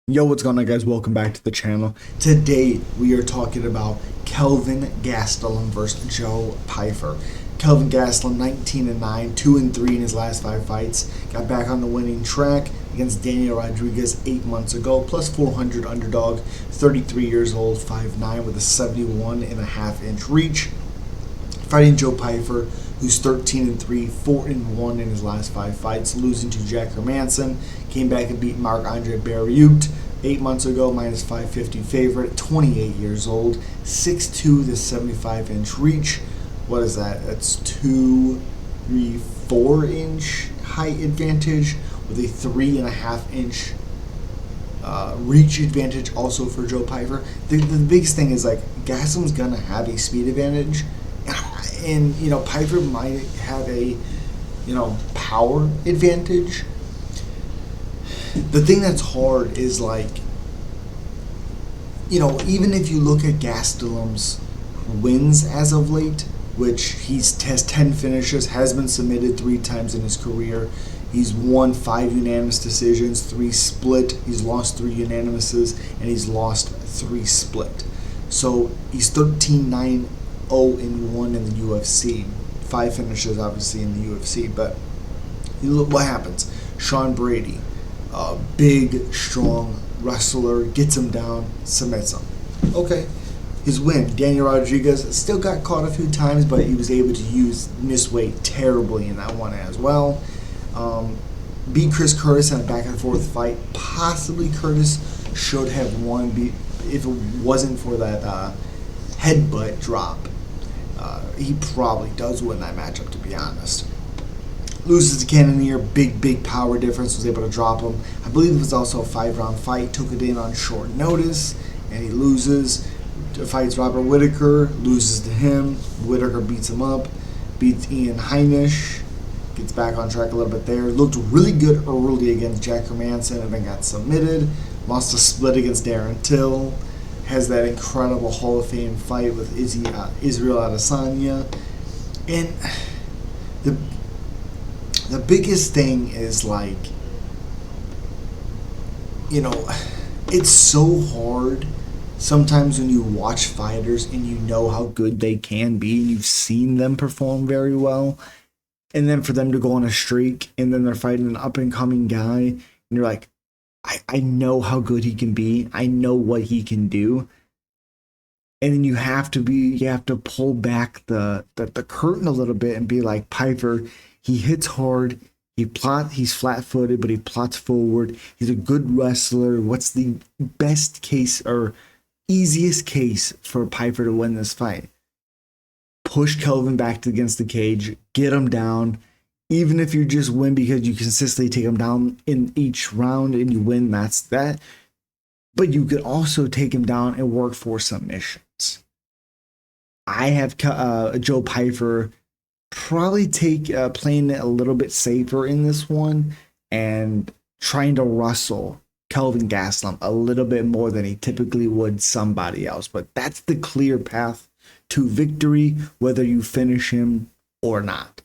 Yo, what's going on, guys? Welcome back to the channel. Today we are talking about Kelvin Gastelum versus Joe Pyfer. Kelvin Gastelum 19-9, 2-3 in his last 5 fights. Got back on the winning track against Daniel Rodriguez 8 months ago. Plus 400 underdog, 33 years old, 5'9", with a 71.5-inch reach. Fighting Joe Pyfer, who's 13-3, 4-1 in his last 5 fights, losing to Jack Hermanson. Came back and beat Marc-Andre Barriault 8 months ago, minus 550 favorite, 28 years old, 6'2", the 75-inch reach. What is that? That's 4-inch height advantage with a 3.5-inch reach advantage also for Joe Pyfer. The biggest thing is, like, Gastelum's gonna have a speed advantage, and Pyfer might have a power advantage. The thing that's hard is, like, even if you look at Gastelum's wins as of late, which has 10 finishes, has been submitted 3 times in his career. He's won 5 unanimous decisions, 3 split. He's lost 3 unanimouses, and he's lost 3 split. So he's 13-9, 0-1 in the UFC. 5 finishes, obviously, in the UFC. But you look what happens. Sean Brady, a big, strong wrestler, gets him down, submits him. Okay. His win, Daniel Rodriguez, still got caught a few times, but he was able to miss weight terribly in that one as well. Beat Chris Curtis in a back-and-forth fight. Possibly Curtis should have won if it wasn't for that headbutt drop. He probably does win that matchup, to be honest. Loses to Cannonier, big power difference, was able to drop him. I believe it was also a 5-round fight, took it in on short notice, and he loses. Fights Robert Whitaker, loses to him. Whitaker beats him up, beats Ian Heinisch, gets back on track a little bit there. Looked really good early against Jack Hermanson and then got submitted. Lost a split against Darren Till. Has that incredible Hall of Fame fight with Israel Adesanya. And the biggest thing is, like, it's so hard sometimes when you watch fighters and you know how good they can be and you've seen them perform very well, and then for them to go on a streak and then they're fighting an up-and-coming guy and you're like, I know how good he can be. I know what he can do. And then you have to pull back the curtain a little bit and be like, Pyfer, he hits hard. He's flat-footed, but he plots forward. He's a good wrestler. What's the best case or easiest case for Pyfer to win this fight? Push Kelvin back against the cage, get him down. Even if you just win because you consistently take him down in each round and you win, that's that. But you could also take him down and work for submissions. I have Joe Pyfer probably playing it a little bit safer in this one and trying to wrestle Kelvin Gastelum a little bit more than he typically would somebody else. But that's the clear path to victory, whether you finish him or not.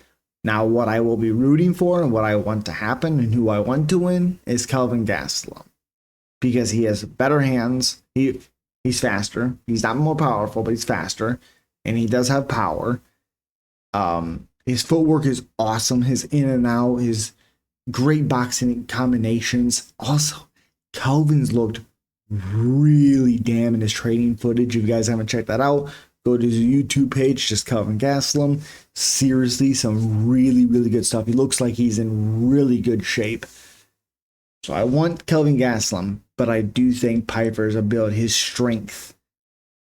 Now, what I will be rooting for and what I want to happen and who I want to win is Kelvin Gastelum, because he has better hands. He's faster. He's not more powerful, but he's faster, and he does have power. His footwork is awesome. His in and out, his great boxing combinations. Also, Kelvin's looked really damn in his training footage. If you guys haven't checked that out, go to his YouTube page, just Kelvin Gastelum. Seriously, some really good stuff. He looks like he's in really good shape. So I want Kelvin Gastelum, but I do think Pyfer's ability, his strength,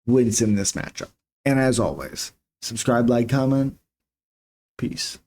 wins him this matchup. And as always, subscribe, like, comment. Peace.